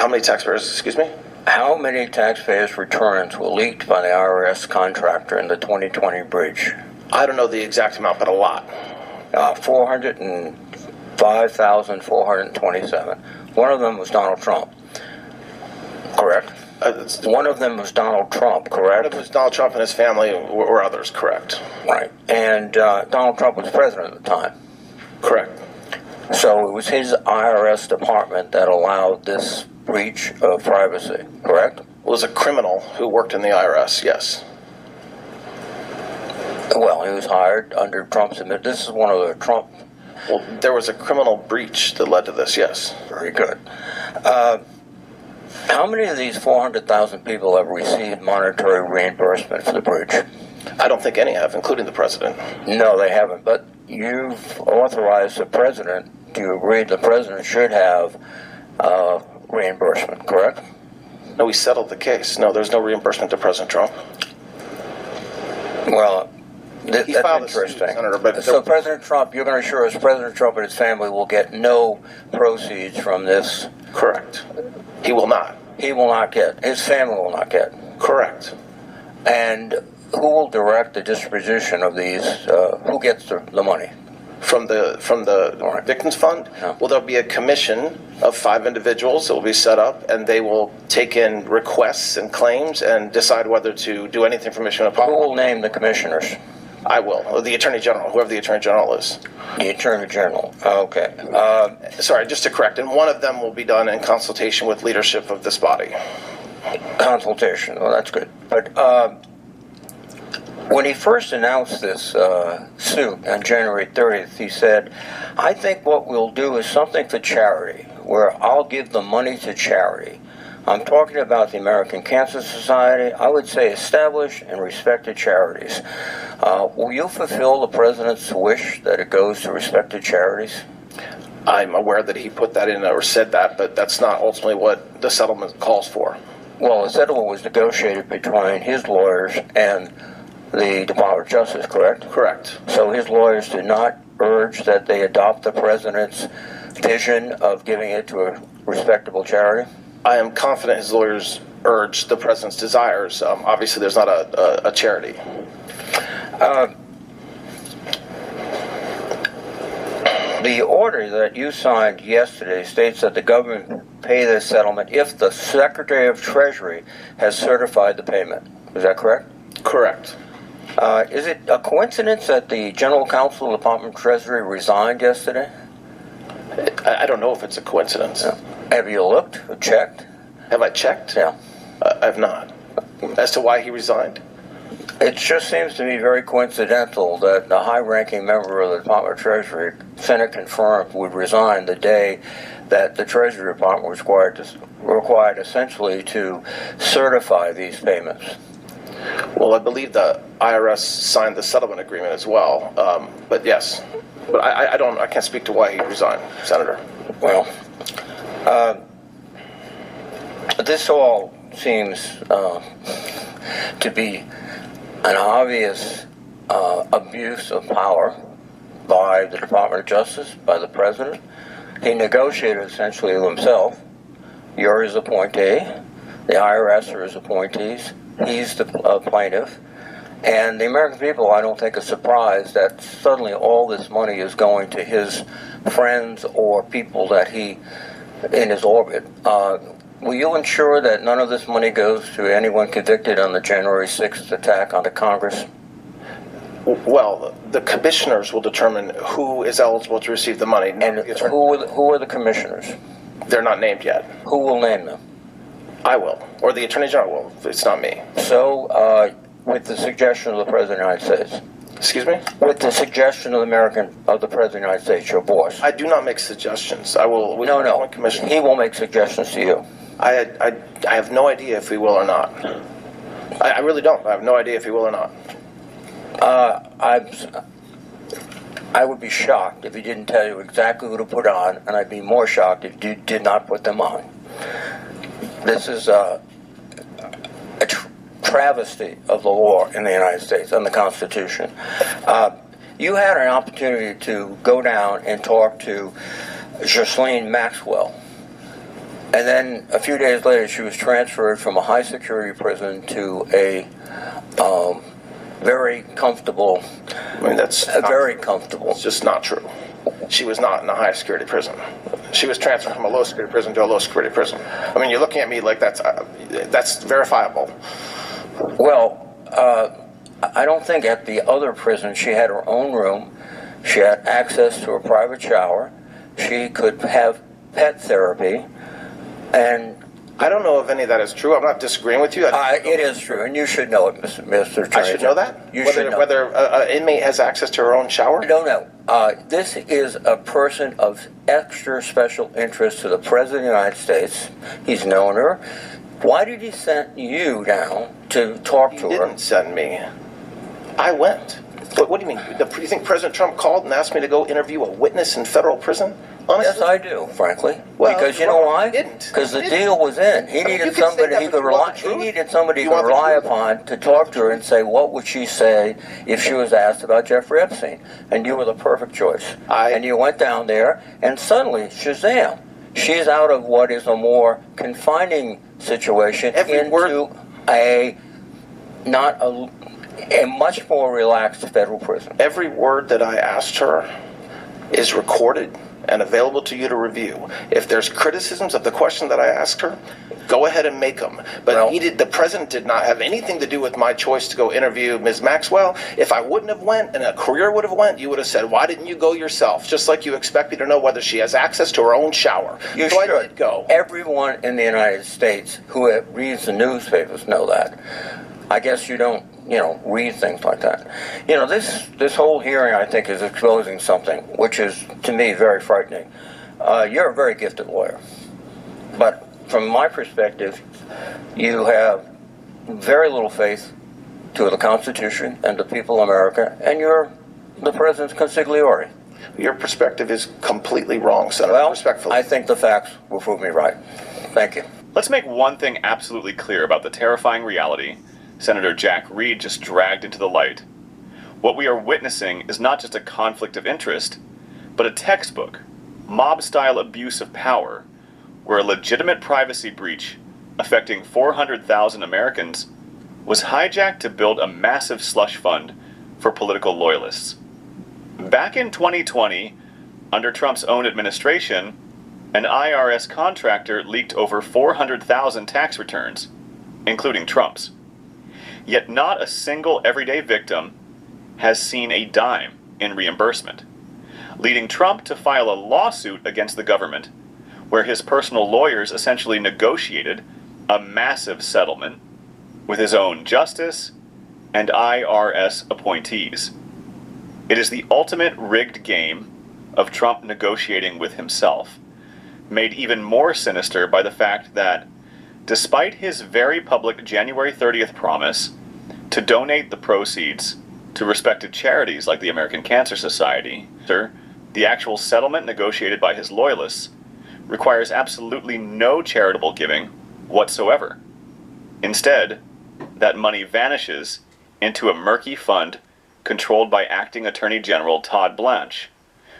How many taxpayers, excuse me? How many taxpayers' returns were leaked by the IRS contractor in the 2020 breach? I don't know the exact amount, but a lot. 405,427. One of them was Donald Trump, correct? One of them was Donald Trump, correct? One of them was Donald Trump and his family, or others, correct. Right. And Donald Trump was president at the time. Correct. So it was his IRS department that allowed this breach of privacy, correct? Well, it was a criminal who worked in the IRS, yes. Well, he was hired under Trump's administration. This is one of the Trump. Well, there was a criminal breach that led to this, yes. Very good. How many of these 400,000 people have received monetary reimbursement for the breach? I don't think any have, including the president. No, they haven't. But you've authorized the president to agree the president should have reimbursement, correct? No, we settled the case. No, there's no reimbursement to President Trump. Well, that's interesting. Suit, Senator, but so President Trump, you're going to assure us President Trump and his family will get no proceeds from this? Correct. He will not. He will not get. His family will not get. Correct. And who will direct the disposition of these? Who gets the money? From the Right. Victims Fund? Yeah. Well, there'll be a commission of 5 individuals that will be set up, and they will take in requests and claims and decide whether to do anything for Mission Who Apollo. will name the commissioners? I will. Or the Attorney General, whoever the Attorney General is. The Attorney General. Okay. Sorry, just to correct, and one of them will be done in consultation with leadership of this body. Consultation. Well, that's good. But when he first announced this suit on January 30th, he said, I think what we'll do is something for charity, where I'll give the money to charity. I'm talking about the American Cancer Society. I would say established and respected charities. Will you fulfill the president's wish that it goes to respected charities? I'm aware that he put that in or said that, but that's not ultimately what the settlement calls for. Well, the settlement was negotiated between his lawyers and the Department of Justice, correct? Correct. So his lawyers did not urge that they adopt the president's vision of giving it to a respectable charity? I am confident his lawyers urged the president's desires. Obviously, there's not a charity. The order that you signed yesterday states that the government pay this settlement if the Secretary of Treasury has certified the payment. Is that correct? Correct. Is it a coincidence that the General Counsel of the Department of Treasury resigned yesterday? I don't know if it's a coincidence. Yeah. Have you looked or checked? Have I checked? Yeah. I have not. As to why he resigned? It just seems to me very coincidental that the high-ranking member of the Department of Treasury, Senate confirmed, would resign the day that the Treasury Department was required essentially to certify these payments. Well, I believe the IRS signed the settlement agreement as well. But yes, but I can't speak to why he resigned, Senator. Well, this all seems to be an obvious abuse of power by the Department of Justice, by the President. He negotiated essentially with himself. You're his appointee. The IRS are his appointees. He's the plaintiff. And the American people, I don't think, are surprised that suddenly all this money is going to his friends or people that he, in his orbit. Will you ensure that none of this money goes to anyone convicted on the January 6th attack on the Congress? Well, the commissioners will determine who is eligible to receive the money. And who are the commissioners? They're not named yet. Who will name them? I will, or the Attorney General will. It's not me. So, with the suggestion of the President of the United States. Excuse me? With the suggestion of the President of the United States, your boss. I do not make suggestions. I will. No. Commissioner. He will make suggestions to you. I have no idea if he will or not. I really don't. I have no idea if he will or not. I would be shocked if he didn't tell you exactly who to put on, and I'd be more shocked if you did not put them on. This is a travesty of the law in the United States and the Constitution. You had an opportunity to go down and talk to Ghislaine Maxwell. And then a few days later, she was transferred from a high security prison to a very comfortable. I mean, that's very comfortable. It's just not true. She was not in a high security prison. She was transferred from a low security prison to a low security prison. I mean, you're looking at me like that's verifiable. Well, I don't think at the other prison she had her own room. She had access to a private shower. She could have pet therapy, and I don't know if any of that is true. I'm not disagreeing with you. it is true, and you should know it, Mr. Attorney. I should know that? Whether an inmate has access to her own shower? No. This is a person of extra special interest to the President of the United States. He's known her. Why did he send you down to talk to her? He didn't send me. I went. But what do you mean? Do you think President Trump called and asked me to go interview a witness in federal prison? Honestly? Yes, I do, frankly. Well, because you know why? Because the deal was in. He needed somebody he could rely. He needed somebody he could rely upon to talk to her and say, what would she say if she was asked about Jeffrey Epstein? And you were the perfect choice. And you went down there, and suddenly, shazam! She's out of what is a more confining situation into a much more relaxed federal prison. Every word that I asked her is recorded and available to you to review. If there's criticisms of the question that I asked her, go ahead and make them. But the president did not have anything to do with my choice to go interview Ms. Maxwell. If I wouldn't have went and a courier would have went, you would have said, why didn't you go yourself? Just like you expect me to know whether she has access to her own shower. You so should. I did go. Everyone in the United States who reads the newspapers know that. I guess you don't, read things like that. This whole hearing, I think, is exposing something, which is, to me, very frightening. You're a very gifted lawyer. But from my perspective, you have very little faith to the Constitution and the people of America, and you're the president's consigliere. Your perspective is completely wrong, Senator, respectfully. I think the facts will prove me right. Thank you. Let's make one thing absolutely clear about the terrifying reality Senator Jack Reed just dragged into the light. What we are witnessing is not just a conflict of interest, but a textbook, mob-style abuse of power, where a legitimate privacy breach affecting 400,000 Americans was hijacked to build a massive slush fund for political loyalists. Back in 2020, under Trump's own administration, an IRS contractor leaked over 400,000 tax returns, including Trump's. Yet not a single everyday victim has seen a dime in reimbursement, leading Trump to file a lawsuit against the government, where his personal lawyers essentially negotiated a massive settlement with his own justice and IRS appointees. It is the ultimate rigged game of Trump negotiating with himself, made even more sinister by the fact that, despite his very public January 30th promise to donate the proceeds to respected charities like the American Cancer Society, the actual settlement negotiated by his loyalists requires absolutely no charitable giving whatsoever. Instead, that money vanishes into a murky fund controlled by Acting Attorney General Todd Blanche,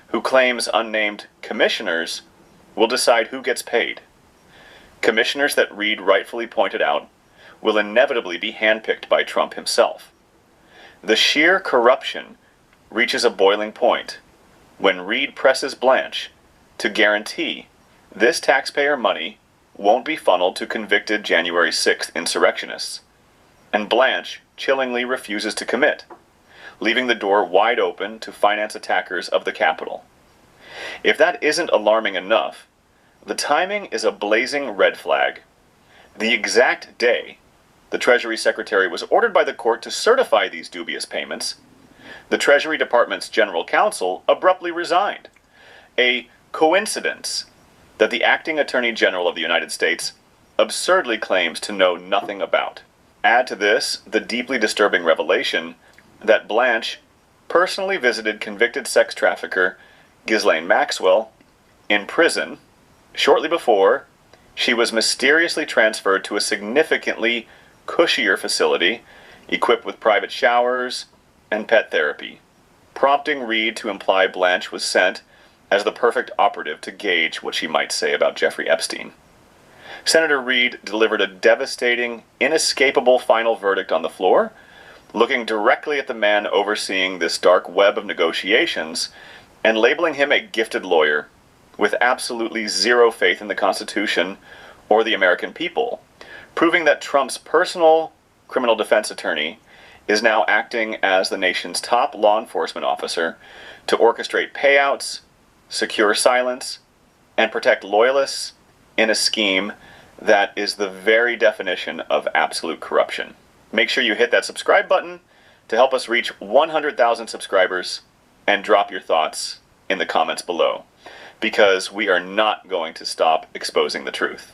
who claims unnamed commissioners will decide who gets paid. Commissioners that Reed rightfully pointed out will inevitably be handpicked by Trump himself. The sheer corruption reaches a boiling point when Reed presses Blanche to guarantee this taxpayer money won't be funneled to convicted January 6th insurrectionists, and Blanche chillingly refuses to commit, leaving the door wide open to finance attackers of the Capitol. If that isn't alarming enough, the timing is a blazing red flag. The exact day the Treasury Secretary was ordered by the court to certify these dubious payments, the Treasury Department's general counsel abruptly resigned. A coincidence that the Acting Attorney General of the United States absurdly claims to know nothing about. Add to this the deeply disturbing revelation that Blanche personally visited convicted sex trafficker Ghislaine Maxwell in prison shortly before she was mysteriously transferred to a significantly cushier facility equipped with private showers and pet therapy, prompting Reed to imply Blanche was sent as the perfect operative to gauge what she might say about Jeffrey Epstein. Senator Reid delivered a devastating, inescapable final verdict on the floor, looking directly at the man overseeing this dark web of negotiations and labeling him a gifted lawyer with absolutely zero faith in the Constitution or the American people, proving that Trump's personal criminal defense attorney is now acting as the nation's top law enforcement officer to orchestrate payouts, secure silence, and protect loyalists in a scheme that is the very definition of absolute corruption. Make sure you hit that subscribe button to help us reach 100,000 subscribers, and drop your thoughts in the comments below, because we are not going to stop exposing the truth.